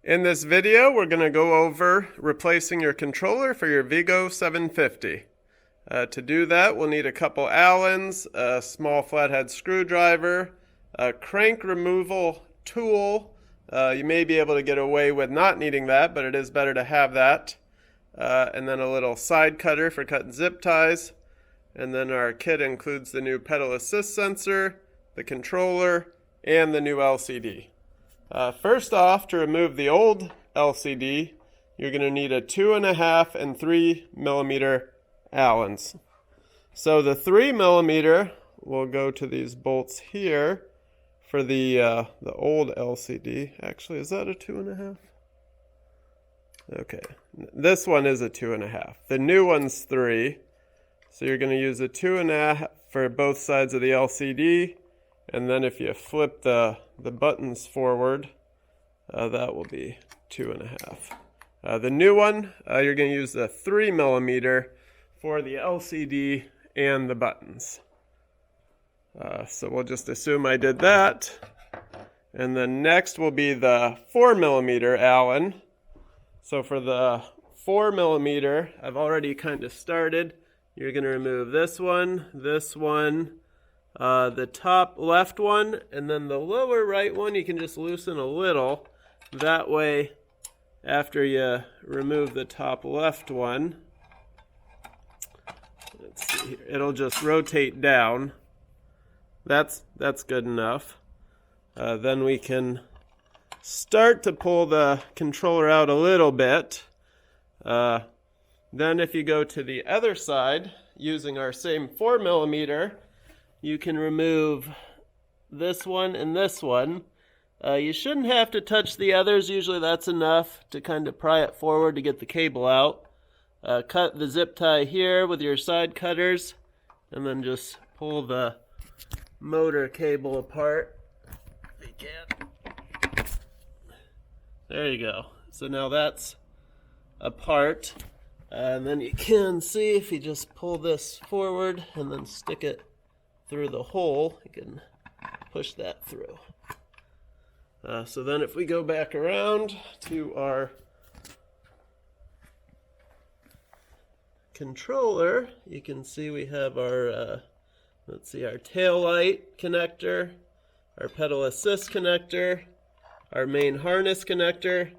In this video, we're going to go over replacing your controller for your VeeGo 750. To do that, we'll need a couple Allens, a small flathead screwdriver, a crank removal tool. You may be able to get away with not needing that, but it is better to have that. And then a little side cutter for cutting zip ties. And then our kit includes the new pedal assist sensor, the controller, and the new LCD. First off, to remove the old LCD, you're going to need a 2.5 and 3 millimeter Allens. So the 3 millimeter will go to these bolts here for the old LCD. Actually, is that a 2.5? Okay, this one is a 2.5. The new one's 3. So you're going to use a 2.5 for both sides of the LCD. And then if you flip the buttons forward, that will be 2.5. The new one, you're going to use the 3 millimeter for the LCD and the buttons. So we'll just assume I did that. And then next will be the 4 millimeter Allen. So for the 4 millimeter, I've already kind of started. You're going to remove this one, the top left one, and then the lower right one you can just loosen a little. That way, after you remove the top left one, let's see here, it'll just rotate down. That's good enough. Then we can start to pull the controller out a little bit. Then if you go to the other side, using our same 4 millimeter, you can remove this one and this one. You shouldn't have to touch the others. Usually that's enough to kind of pry it forward to get the cable out. Cut the zip tie here with your side cutters, and then just pull the motor cable apart. If you can. There you go. So now that's apart. And then you can see if you just pull this forward and then stick it through the hole, you can push that through. So then if we go back around to our controller, you can see we have our, our tail light connector, our pedal assist connector, our main harness connector,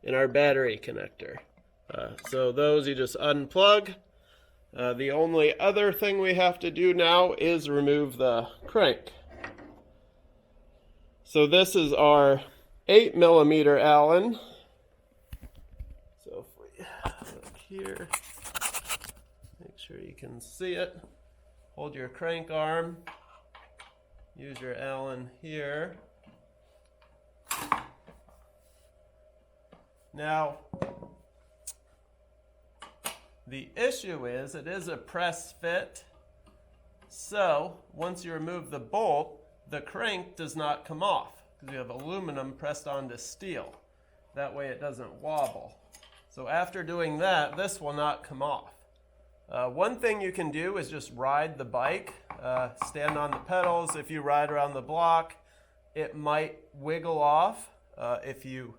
and our battery connector. So those you just unplug. The only other thing we have to do now is remove the crank. So this is our 8 millimeter Allen. So if we look here, make sure you can see it. Hold your crank arm. Use your Allen here. Now, the issue is it is a press fit, so once you remove the bolt, the crank does not come off because you have aluminum pressed onto steel. That way it doesn't wobble. So after doing that, this will not come off. One thing you can do is just ride the bike, stand on the pedals. If you ride around the block, it might wiggle off. If you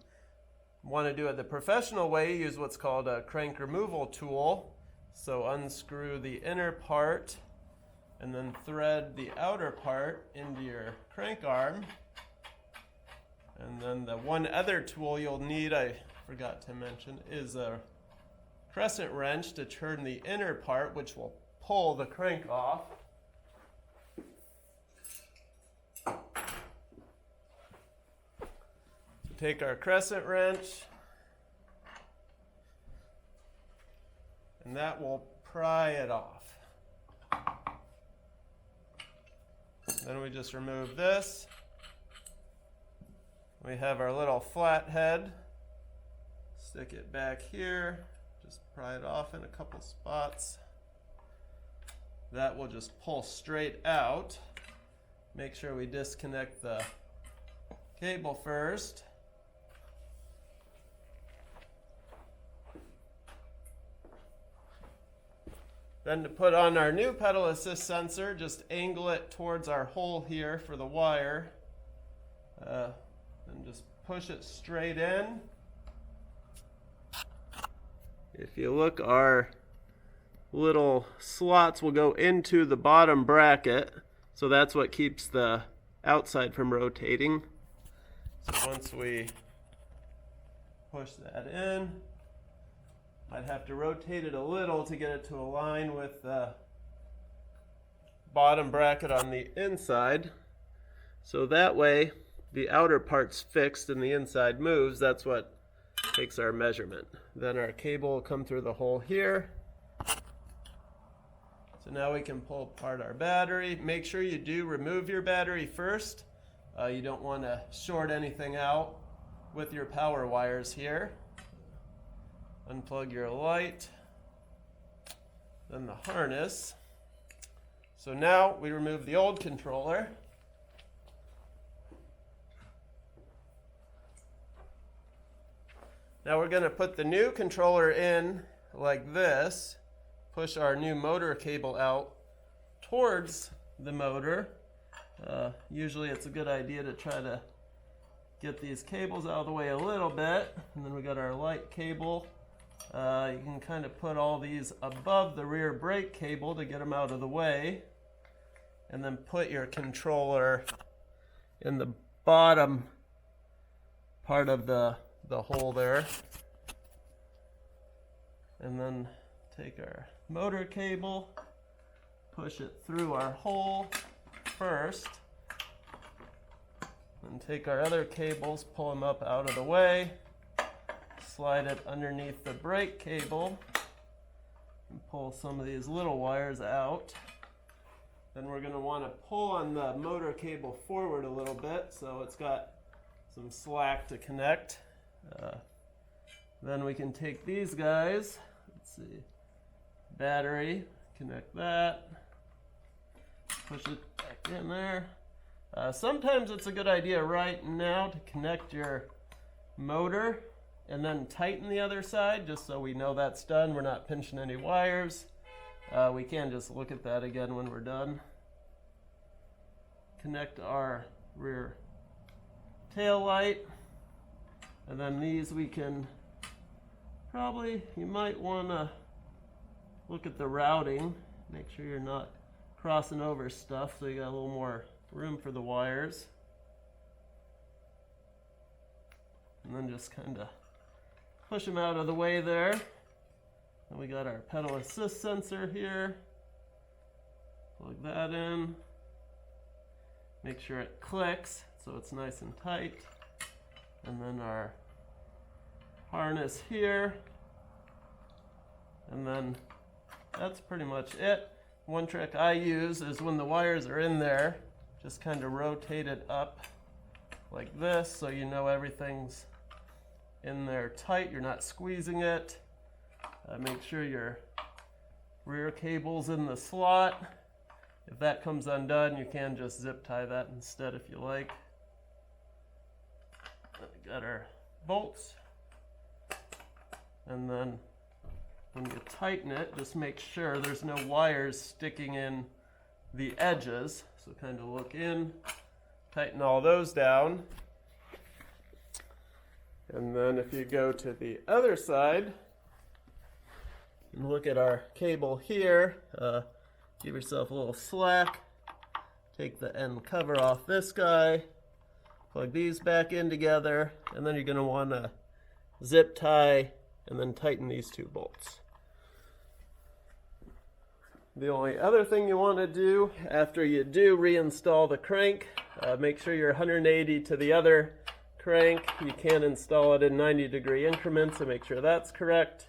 want to do it the professional way, use what's called a crank removal tool. So unscrew the inner part and then thread the outer part into your crank arm. And then the one other tool you'll need, I forgot to mention, is a crescent wrench to turn the inner part, which will pull the crank off. Take our crescent wrench, and that will pry it off. Then we just remove this. We have our little flathead. Stick it back here. Just pry it off in a couple spots. That will just pull straight out. Make sure we disconnect the cable first. Then to put on our new pedal assist sensor, just angle it towards our hole here for the wire. And just push it straight in. If you look, our little slots will go into the bottom bracket, so that's what keeps the outside from rotating. So once we push that in, I'd have to rotate it a little to get it to align with the bottom bracket on the inside. So that way the outer part's fixed and the inside moves. That's what takes our measurement. Then our cable will come through the hole here. So now we can pull apart our battery. Make sure you do remove your battery first. You don't want to short anything out with your power wires here. Unplug your light, then the harness. So now we remove the old controller. Now we're going to put the new controller in like this, push our new motor cable out towards the motor. Usually it's a good idea to try to get these cables out of the way a little bit. And then we got our light cable. You can kind of put all these above the rear brake cable to get them out of the way. And then put your controller in the bottom part of the hole there. And then take our motor cable, push it through our hole first, and take our other cables, pull them up out of the way, slide it underneath the brake cable, and pull some of these little wires out. Then we're going to want to pull on the motor cable forward a little bit so it's got some slack to connect. Then we can take these guys, let's see, battery, connect that, push it back in there. Sometimes it's a good idea right now to connect your motor and then tighten the other side just so we know that's done. We're not pinching any wires. We can just look at that again when we're done. Connect our rear tail light. And then these we can you might want to look at the routing, make sure you're not crossing over stuff so you got a little more room for the wires. And then just kind of push them out of the way there. And we got our pedal assist sensor here. Plug that in. Make sure it clicks so it's nice and tight. And then our harness here. And then that's pretty much it. One trick I use is when the wires are in there, just kind of rotate it up like this so you know everything's in there tight, you're not squeezing it. Make sure your rear cable's in the slot. If that comes undone, you can just zip tie that instead if you like. Got our bolts. And then when you tighten it, just make sure there's no wires sticking in the edges. So kind of look in, tighten all those down. And then if you go to the other side and look at our cable here, give yourself a little slack. Take the end cover off this guy, plug these back in together, and then you're going to want to zip tie and then tighten these two bolts. The only other thing you want to do after you do reinstall the crank, make sure you're 180 to the other crank. You can install it in 90-degree increments, so make sure that's correct.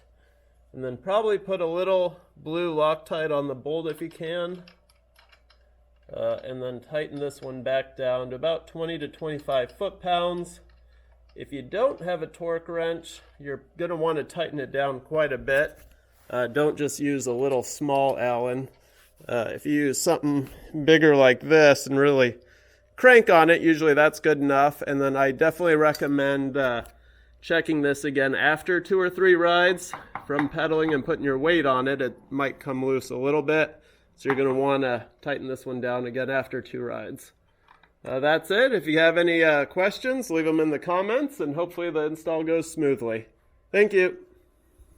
And then probably put a little blue Loctite on the bolt if you can. And then tighten this one back down to about 20 to 25 foot-pounds. If you don't have a torque wrench, you're going to want to tighten it down quite a bit. Don't just use a little small Allen. If you use something bigger like this and really crank on it, usually that's good enough. And then I definitely recommend checking this again after 2 or 3 rides. From pedaling and putting your weight on it, it might come loose a little bit. So you're going to want to tighten this one down again after 2 rides. That's it. If you have any questions, leave them in the comments, and hopefully the install goes smoothly. Thank you.